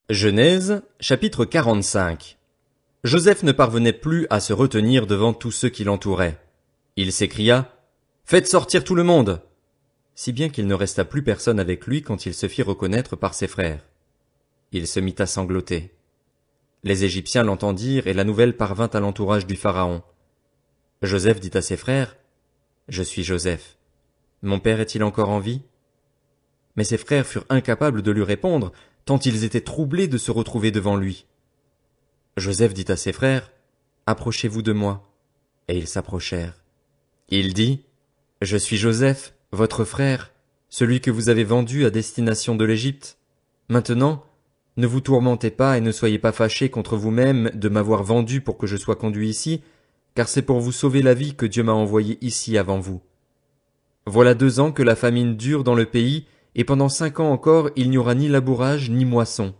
Genèse, chapitre 45. Joseph ne parvenait plus à se retenir devant tous ceux qui l'entouraient. Il s'écria, « Faites sortir tout le monde !» Si bien qu'il ne resta plus personne avec lui quand il se fit reconnaître par ses frères. Il se mit à sangloter. Les Égyptiens l'entendirent et la nouvelle parvint à l'entourage du Pharaon. Joseph dit à ses frères, « Je suis Joseph. Mon père est-il encore en vie ?» Mais ses frères furent incapables de lui répondre, tant ils étaient troublés de se retrouver devant lui. Joseph dit à ses frères, « Approchez-vous de moi. » Et ils s'approchèrent. Il dit, « Je suis Joseph, votre frère, celui que vous avez vendu à destination de l'Égypte. Maintenant, ne vous tourmentez pas et ne soyez pas fâchés contre vous-même de m'avoir vendu pour que je sois conduit ici, car c'est pour vous sauver la vie que Dieu m'a envoyé ici avant vous. Voilà 2 ans que la famine dure dans le pays, et pendant 5 ans encore il n'y aura ni labourage ni moisson.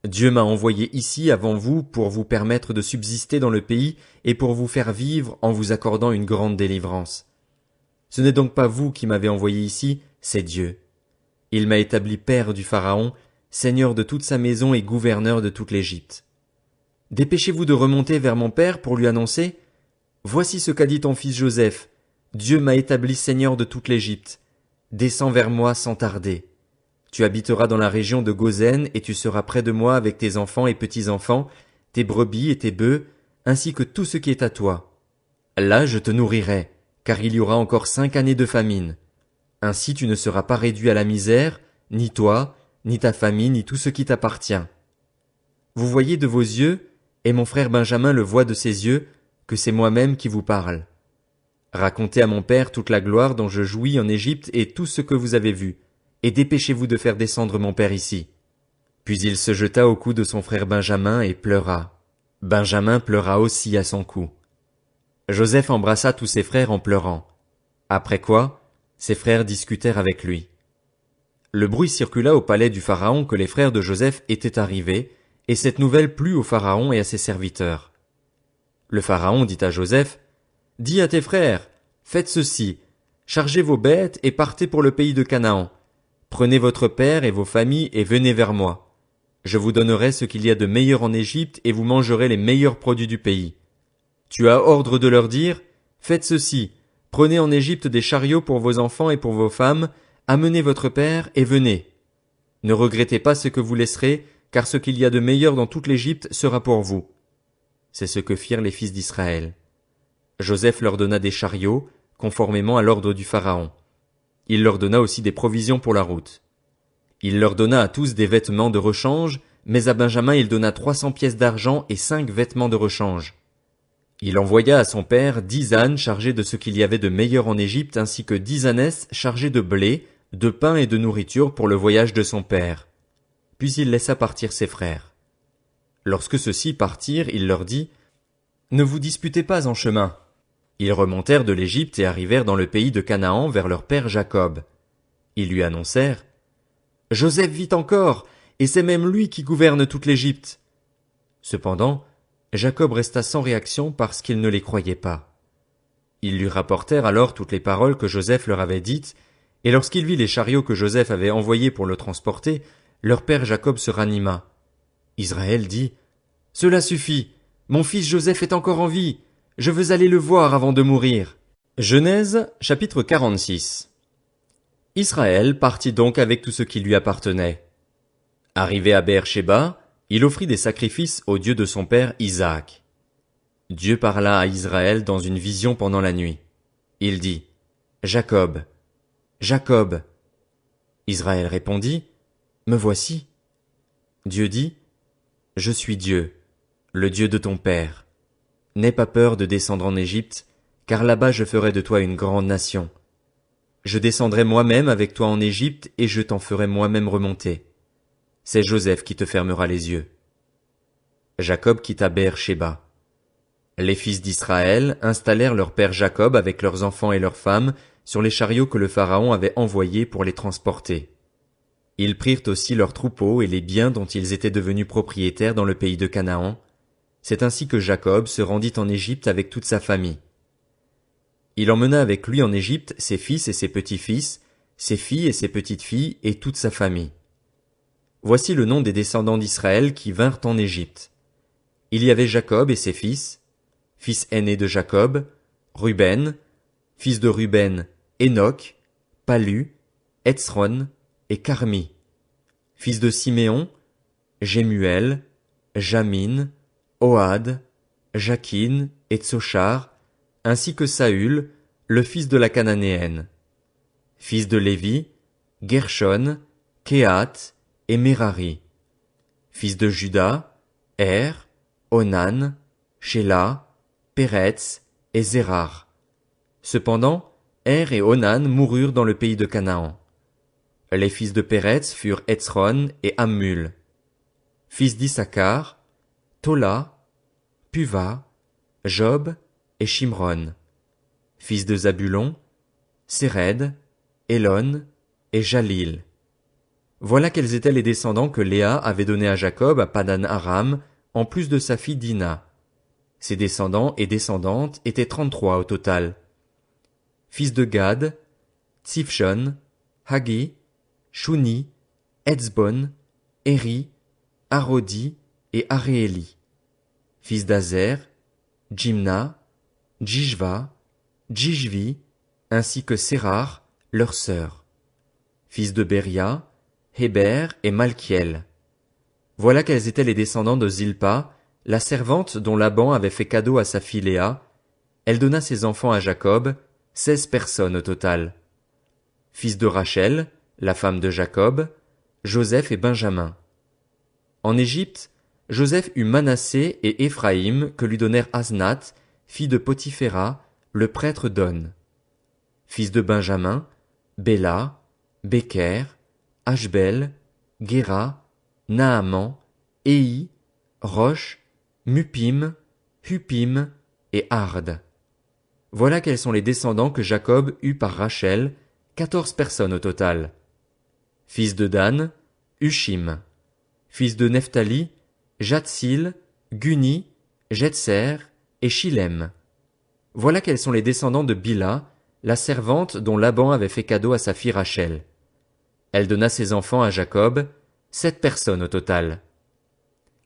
Dieu m'a envoyé ici avant vous pour vous permettre de subsister dans le pays et pour vous faire vivre en vous accordant une grande délivrance. Ce n'est donc pas vous qui m'avez envoyé ici, c'est Dieu. Il m'a établi père du Pharaon, seigneur de toute sa maison et gouverneur de toute l'Égypte. Dépêchez-vous de remonter vers mon père pour lui annoncer, « Voici ce qu'a dit ton fils Joseph. Dieu m'a établi seigneur de toute l'Égypte. Descends vers moi sans tarder. Tu habiteras dans la région de Goshen et tu seras près de moi avec tes enfants et petits-enfants, tes brebis et tes bœufs, ainsi que tout ce qui est à toi. Là je te nourrirai, car il y aura encore 5 années de famine. Ainsi tu ne seras pas réduit à la misère, ni toi, ni ta famille, ni tout ce qui t'appartient. Vous voyez de vos yeux, et mon frère Benjamin le voit de ses yeux, que c'est moi-même qui vous parle. Racontez à mon père toute la gloire dont je jouis en Égypte et tout ce que vous avez vu, et dépêchez-vous de faire descendre mon père ici. » Puis il se jeta au cou de son frère Benjamin et pleura. Benjamin pleura aussi à son cou. Joseph embrassa tous ses frères en pleurant. Après quoi, ses frères discutèrent avec lui. Le bruit circula au palais du Pharaon que les frères de Joseph étaient arrivés, et cette nouvelle plut au Pharaon et à ses serviteurs. Le Pharaon dit à Joseph, « Dis à tes frères, faites ceci, chargez vos bêtes et partez pour le pays de Canaan. Prenez votre père et vos familles et venez vers moi. Je vous donnerai ce qu'il y a de meilleur en Égypte et vous mangerez les meilleurs produits du pays. Tu as ordre de leur dire, faites ceci, prenez en Égypte des chariots pour vos enfants et pour vos femmes, amenez votre père et venez. Ne regrettez pas ce que vous laisserez, car ce qu'il y a de meilleur dans toute l'Égypte sera pour vous. » C'est ce que firent les fils d'Israël. Joseph leur donna des chariots, conformément à l'ordre du Pharaon. Il leur donna aussi des provisions pour la route. Il leur donna à tous des vêtements de rechange, mais à Benjamin il donna 300 pièces d'argent et 5 vêtements de rechange. Il envoya à son père 10 ânes chargés de ce qu'il y avait de meilleur en Égypte ainsi que 10 ânesses chargées de blé, de pain et de nourriture pour le voyage de son père. Puis il laissa partir ses frères. Lorsque ceux-ci partirent, il leur dit, « Ne vous disputez pas en chemin. » Ils remontèrent de l'Égypte et arrivèrent dans le pays de Canaan vers leur père Jacob. Ils lui annoncèrent, « Joseph vit encore, et c'est même lui qui gouverne toute l'Égypte. » Cependant, Jacob resta sans réaction parce qu'il ne les croyait pas. Ils lui rapportèrent alors toutes les paroles que Joseph leur avait dites, et lorsqu'il vit les chariots que Joseph avait envoyés pour le transporter, leur père Jacob se ranima. Israël dit, « Cela suffit, mon fils Joseph est encore en vie. Je veux aller le voir avant de mourir. » Genèse, chapitre 46. Israël partit donc avec tout ce qui lui appartenait. Arrivé à Beër-Shéba, il offrit des sacrifices au Dieu de son père Isaac. Dieu parla à Israël dans une vision pendant la nuit. Il dit, « Jacob, Jacob. » Israël répondit, « Me voici. » Dieu dit, « Je suis Dieu, le Dieu de ton père. N'aie pas peur de descendre en Égypte, car là-bas je ferai de toi une grande nation. Je descendrai moi-même avec toi en Égypte et je t'en ferai moi-même remonter. C'est Joseph qui te fermera les yeux. » Jacob quitta Beër-Shéba. Les fils d'Israël installèrent leur père Jacob avec leurs enfants et leurs femmes sur les chariots que le Pharaon avait envoyés pour les transporter. Ils prirent aussi leurs troupeaux et les biens dont ils étaient devenus propriétaires dans le pays de Canaan. C'est ainsi que Jacob se rendit en Égypte avec toute sa famille. Il emmena avec lui en Égypte ses fils et ses petits-fils, ses filles et ses petites-filles et toute sa famille. Voici le nom des descendants d'Israël qui vinrent en Égypte. Il y avait Jacob et ses fils aîné de Jacob, Ruben, fils de Ruben, Enoch, Palu, Hetzron et Carmi. Fils de Siméon, Jémuel, Jamin, Ohad, Jakin et Tsochar, ainsi que Saül, le fils de la Cananéenne. Fils de Lévi, Gershon, Kehath et Merari. Fils de Juda, Onan, Shéla, Péretz et Zérar. Cependant, et Onan moururent dans le pays de Canaan. Les fils de Péretz furent Hetzron et Hammul. Fils d'Issachar, Tola, Puva, Job et Shimron. Fils de Zabulon, Séred, Élon et Jalil. Voilà quels étaient les descendants que Léa avait donnés à Jacob à Padan Aram, en plus de sa fille Dina. Ses descendants et descendantes étaient 33 au total. Fils de Gad, Tsifshon, Hagi, Shuni, Etzbon, Eri, Arodi et Aréeli. Fils d'Azer, Jimna, Jishva, Jishvi, ainsi que Sérar, leur sœur. Fils de Béria, Héber et Malkiel. Voilà quels étaient les descendants de Zilpa, la servante dont Laban avait fait cadeau à sa fille Léa. Elle donna ses enfants à Jacob, 16 personnes au total. Fils de Rachel, la femme de Jacob, Joseph et Benjamin. En Égypte, Joseph eut Manassé et Éphraïm que lui donnèrent Asnath, fille de Potiphéra, le prêtre d'On. Fils de Benjamin, Béla, Béker, Ashbel, Guéra, Naaman, Éhi, Rosh, Mupim, Hupim et Ard. Voilà quels sont les descendants que Jacob eut par Rachel, 14 personnes au total. Fils de Dan, Hushim. Fils de Nephtali, Jatsil, Guni, Jetser et Shilem. Voilà quels sont les descendants de Bila, la servante dont Laban avait fait cadeau à sa fille Rachel. Elle donna ses enfants à Jacob, 7 personnes au total.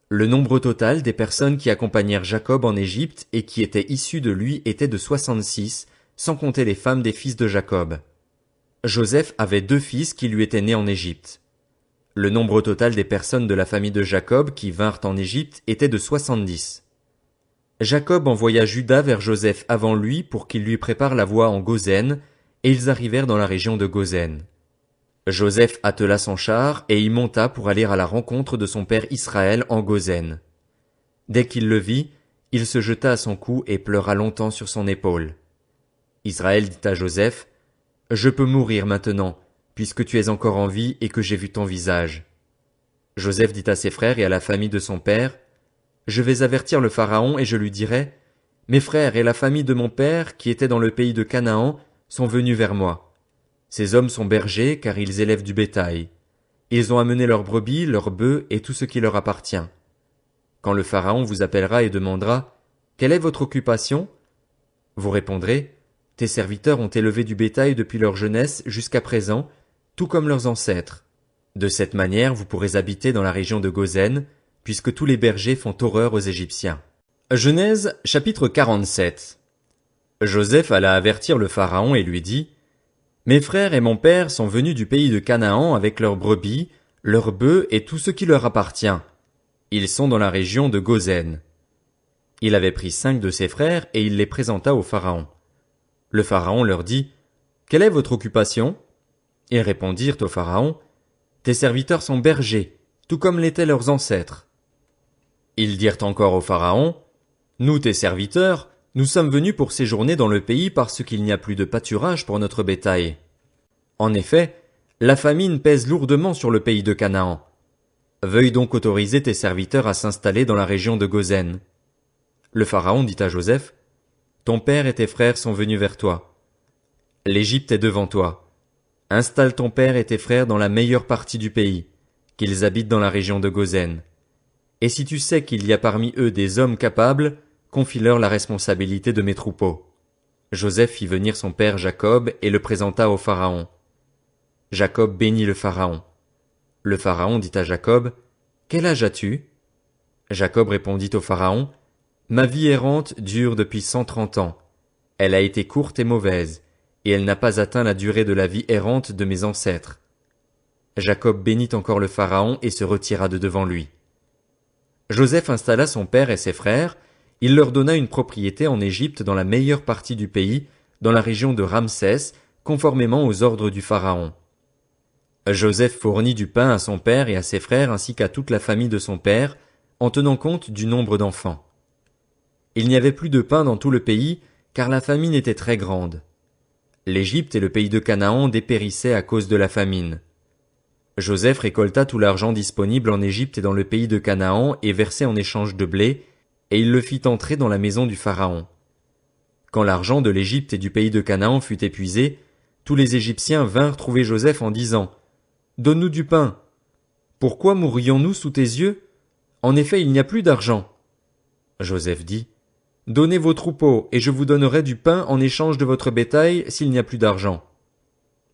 Le nombre total des personnes qui accompagnèrent Jacob en Égypte et qui étaient issues de lui était de 66, sans compter les femmes des fils de Jacob. Joseph avait 2 fils qui lui étaient nés en Égypte. Le nombre total des personnes de la famille de Jacob qui vinrent en Égypte était de 70. Jacob envoya Juda vers Joseph avant lui pour qu'il lui prépare la voie en Gozen, et ils arrivèrent dans la région de Gozen. Joseph attela son char et y monta pour aller à la rencontre de son père Israël en Gozen. Dès qu'il le vit, il se jeta à son cou et pleura longtemps sur son épaule. Israël dit à Joseph, « Je peux mourir maintenant, puisque tu es encore en vie et que j'ai vu ton visage. » Joseph dit à ses frères et à la famille de son père, « Je vais avertir le Pharaon et je lui dirai, « Mes frères et la famille de mon père, qui étaient dans le pays de Canaan, sont venus vers moi. Ces hommes sont bergers, car ils élèvent du bétail. Ils ont amené leurs brebis, leurs bœufs et tout ce qui leur appartient. Quand le Pharaon vous appellera et demandera, « Quelle est votre occupation ?» Vous répondrez, « Tes serviteurs ont élevé du bétail depuis leur jeunesse jusqu'à présent, tout comme leurs ancêtres. De cette manière vous pourrez habiter dans la région de Gozen, puisque tous les bergers font horreur aux Égyptiens. » Genèse, chapitre 47. Joseph alla avertir le Pharaon et lui dit, « Mes frères et mon père sont venus du pays de Canaan avec leurs brebis, leurs bœufs et tout ce qui leur appartient. Ils sont dans la région de Gozen. » Il avait pris 5 de ses frères et il les présenta au Pharaon. Le Pharaon leur dit, « Quelle est votre occupation ?» Ils répondirent au Pharaon, « Tes serviteurs sont bergers, tout comme l'étaient leurs ancêtres. » Ils dirent encore au Pharaon, « Nous, tes serviteurs, nous sommes venus pour séjourner dans le pays parce qu'il n'y a plus de pâturage pour notre bétail. En effet, la famine pèse lourdement sur le pays de Canaan. Veuille donc autoriser tes serviteurs à s'installer dans la région de Gozen. » Le Pharaon dit à Joseph, « Ton père et tes frères sont venus vers toi. L'Égypte est devant toi. Installe ton père et tes frères dans la meilleure partie du pays, qu'ils habitent dans la région de Gozen. Et si tu sais qu'il y a parmi eux des hommes capables, confie-leur la responsabilité de mes troupeaux. » Joseph fit venir son père Jacob et le présenta au Pharaon. Jacob bénit le Pharaon. Le Pharaon dit à Jacob, « Quel âge as-tu » Jacob répondit au Pharaon, « Ma vie errante dure depuis 130 ans. Elle a été courte et mauvaise, et elle n'a pas atteint la durée de la vie errante de mes ancêtres. » Jacob bénit encore le Pharaon et se retira de devant lui. Joseph installa son père et ses frères, il leur donna une propriété en Égypte dans la meilleure partie du pays, dans la région de Ramsès, conformément aux ordres du Pharaon. Joseph fournit du pain à son père et à ses frères ainsi qu'à toute la famille de son père, en tenant compte du nombre d'enfants. Il n'y avait plus de pain dans tout le pays, car la famine était très grande. L'Égypte et le pays de Canaan dépérissaient à cause de la famine. Joseph récolta tout l'argent disponible en Égypte et dans le pays de Canaan et versait en échange de blé, et il le fit entrer dans la maison du Pharaon. Quand l'argent de l'Égypte et du pays de Canaan fut épuisé, tous les Égyptiens vinrent trouver Joseph en disant, « Donne-nous du pain. Pourquoi mourrions-nous sous tes yeux? En effet, il n'y a plus d'argent. » Joseph dit, « Donnez vos troupeaux, et je vous donnerai du pain en échange de votre bétail s'il n'y a plus d'argent. »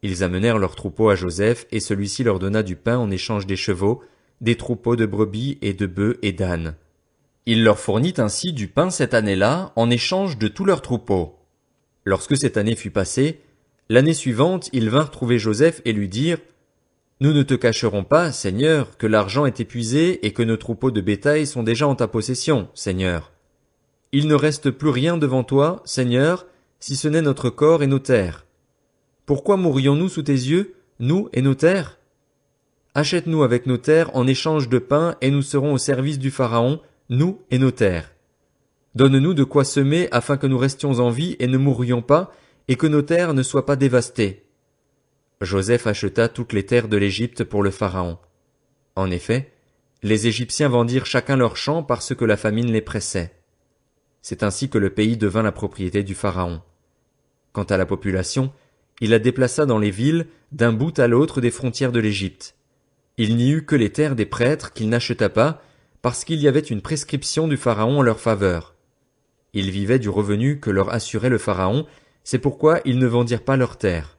Ils amenèrent leurs troupeaux à Joseph, et celui-ci leur donna du pain en échange des chevaux, des troupeaux de brebis et de bœufs et d'ânes. Il leur fournit ainsi du pain cette année-là, en échange de tous leurs troupeaux. Lorsque cette année fut passée, l'année suivante, ils vinrent trouver Joseph et lui dirent, « Nous ne te cacherons pas, Seigneur, que l'argent est épuisé et que nos troupeaux de bétail sont déjà en ta possession, Seigneur. Il ne reste plus rien devant toi, Seigneur, si ce n'est notre corps et nos terres. Pourquoi mourrions-nous sous tes yeux, nous et nos terres? Achète-nous avec nos terres en échange de pain et nous serons au service du Pharaon, nous et nos terres. Donne-nous de quoi semer afin que nous restions en vie et ne mourrions pas, et que nos terres ne soient pas dévastées. » Joseph acheta toutes les terres de l'Égypte pour le Pharaon. En effet, les Égyptiens vendirent chacun leur champ parce que la famine les pressait. C'est ainsi que le pays devint la propriété du Pharaon. Quant à la population, il la déplaça dans les villes, d'un bout à l'autre des frontières de l'Égypte. Il n'y eut que les terres des prêtres qu'il n'acheta pas, parce qu'il y avait une prescription du Pharaon en leur faveur. Ils vivaient du revenu que leur assurait le Pharaon, c'est pourquoi ils ne vendirent pas leurs terres.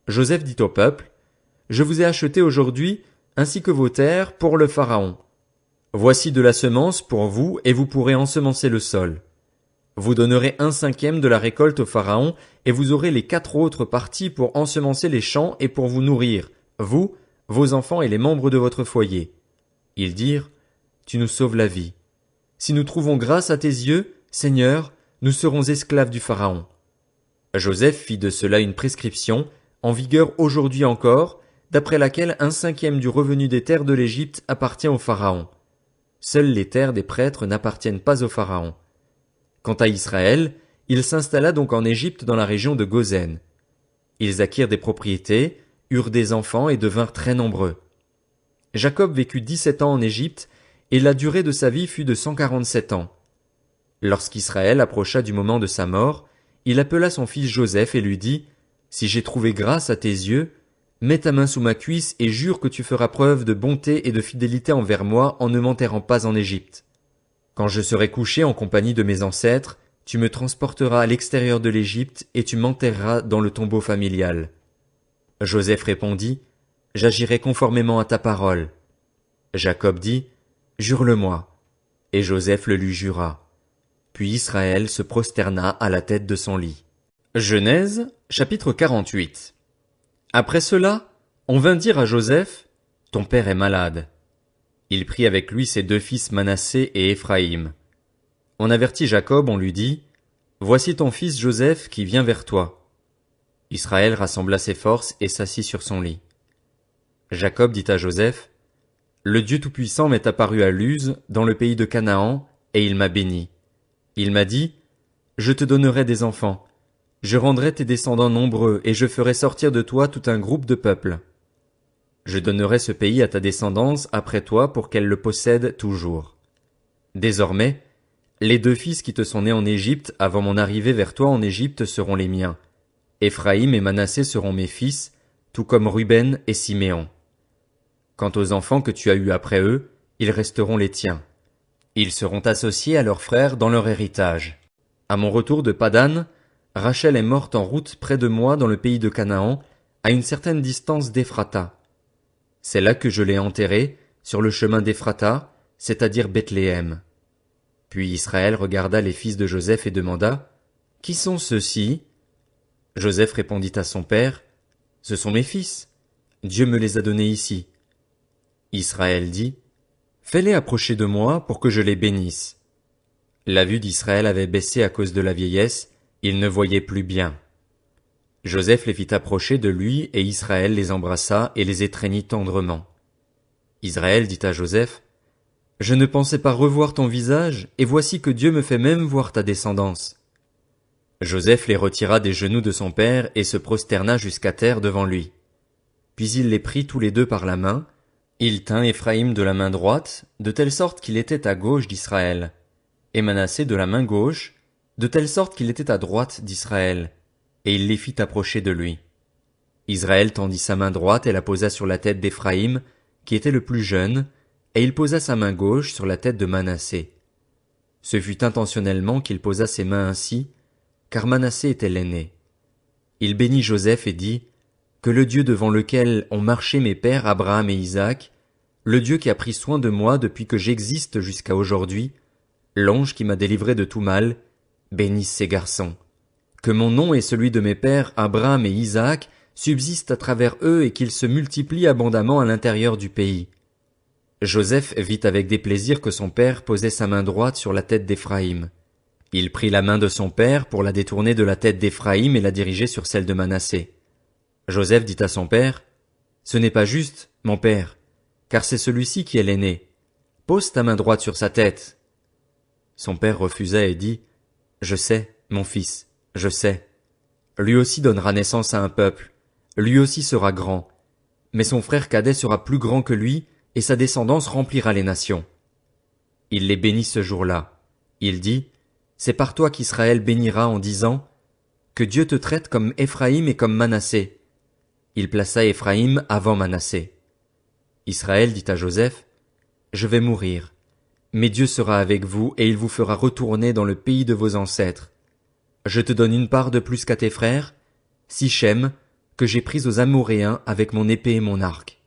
Joseph dit au peuple, « Je vous ai acheté aujourd'hui, ainsi que vos terres, pour le Pharaon. Voici de la semence pour vous, et vous pourrez ensemencer le sol. Vous donnerez 1/5 de la récolte au Pharaon, et vous aurez les 4 autres parties pour ensemencer les champs et pour vous nourrir, vous, vos enfants et les membres de votre foyer. » Ils dirent, « Tu nous sauves la vie. Si nous trouvons grâce à tes yeux, Seigneur, nous serons esclaves du Pharaon. » Joseph fit de cela une prescription, en vigueur aujourd'hui encore, d'après laquelle 1/5 du revenu des terres de l'Égypte appartient au Pharaon. Seules les terres des prêtres n'appartiennent pas au Pharaon. Quant à Israël, il s'installa donc en Égypte dans la région de Gozen. Ils acquirent des propriétés, eurent des enfants et devinrent très nombreux. Jacob vécut 17 ans en Égypte, et la durée de sa vie fut de 147 ans. Lorsqu'Israël approcha du moment de sa mort, il appela son fils Joseph et lui dit, « Si j'ai trouvé grâce à tes yeux, mets ta main sous ma cuisse et jure que tu feras preuve de bonté et de fidélité envers moi en ne m'enterrant pas en Égypte. Quand je serai couché en compagnie de mes ancêtres, tu me transporteras à l'extérieur de l'Égypte et tu m'enterreras dans le tombeau familial. » Joseph répondit, « J'agirai conformément à ta parole. » Jacob dit, « Jure-le-moi. » Et Joseph le lui jura. Puis Israël se prosterna à la tête de son lit. Genèse, chapitre 48. Après cela, on vint dire à Joseph, « Ton père est malade. » Il prit avec lui ses 2 fils Manassé et Éphraïm. On avertit Jacob, on lui dit, « Voici ton fils Joseph qui vient vers toi. » Israël rassembla ses forces et s'assit sur son lit. Jacob dit à Joseph, « Le Dieu Tout-Puissant m'est apparu à Luz, dans le pays de Canaan, et il m'a béni. Il m'a dit, « Je te donnerai des enfants. Je rendrai tes descendants nombreux, et je ferai sortir de toi tout un groupe de peuples. Je donnerai ce pays à ta descendance après toi pour qu'elle le possède toujours. Désormais, les 2 fils qui te sont nés en Égypte avant mon arrivée vers toi en Égypte seront les miens. Éphraïm et Manassé seront mes fils, tout comme Ruben et Siméon. Quant aux enfants que tu as eus après eux, ils resteront les tiens. Ils seront associés à leurs frères dans leur héritage. À mon retour de Padan, Rachel est morte en route près de moi dans le pays de Canaan, à une certaine distance d'Éphrata. C'est là que je l'ai enterré, sur le chemin d'Éphrata, c'est-à-dire Bethléem. Puis Israël regarda les fils de Joseph et demanda, Qui sont ceux-ci? Joseph répondit à son père, Ce sont mes fils. Dieu me les a donnés ici. Israël dit, Fais-les approcher de moi pour que je les bénisse. La vue d'Israël avait baissé à cause de la vieillesse, il ne voyait plus bien. Joseph les fit approcher de lui et Israël les embrassa et les étreignit tendrement. Israël dit à Joseph, Je ne pensais pas revoir ton visage, et voici que Dieu me fait même voir ta descendance. Joseph les retira des genoux de son père et se prosterna jusqu'à terre devant lui. Puis il les prit tous les deux par la main, il tint Éphraïm de la main droite, de telle sorte qu'il était à gauche d'Israël, et Manassé de la main gauche, de telle sorte qu'il était à droite d'Israël, et il les fit approcher de lui. Israël tendit sa main droite et la posa sur la tête d'Éphraïm, qui était le plus jeune, et il posa sa main gauche sur la tête de Manassé. Ce fut intentionnellement qu'il posa ses mains ainsi, car Manassé était l'aîné. Il bénit Joseph et dit, Que le Dieu devant lequel ont marché mes pères Abraham et Isaac, le Dieu qui a pris soin de moi depuis que j'existe jusqu'à aujourd'hui, l'ange qui m'a délivré de tout mal, bénisse ces garçons. Que mon nom et celui de mes pères Abraham et Isaac subsistent à travers eux et qu'ils se multiplient abondamment à l'intérieur du pays. Joseph vit avec déplaisir que son père posait sa main droite sur la tête d'Éphraïm. Il prit la main de son père pour la détourner de la tête d'Éphraïm et la diriger sur celle de Manassé. Joseph dit à son père, Ce n'est pas juste, mon père, car c'est celui-ci qui est l'aîné. Pose ta main droite sur sa tête. Son père refusa et dit, Je sais, mon fils, je sais. Lui aussi donnera naissance à un peuple, lui aussi sera grand, mais son frère cadet sera plus grand que lui, et sa descendance remplira les nations. Il les bénit ce jour-là. Il dit, C'est par toi qu'Israël bénira en disant, Que Dieu te traite comme Éphraïm et comme Manassé. Il plaça Éphraïm avant Manassé. Israël dit à Joseph, Je vais mourir, mais Dieu sera avec vous et il vous fera retourner dans le pays de vos ancêtres. Je te donne une part de plus qu'à tes frères, Sichem, que j'ai pris aux Amoréens avec mon épée et mon arc.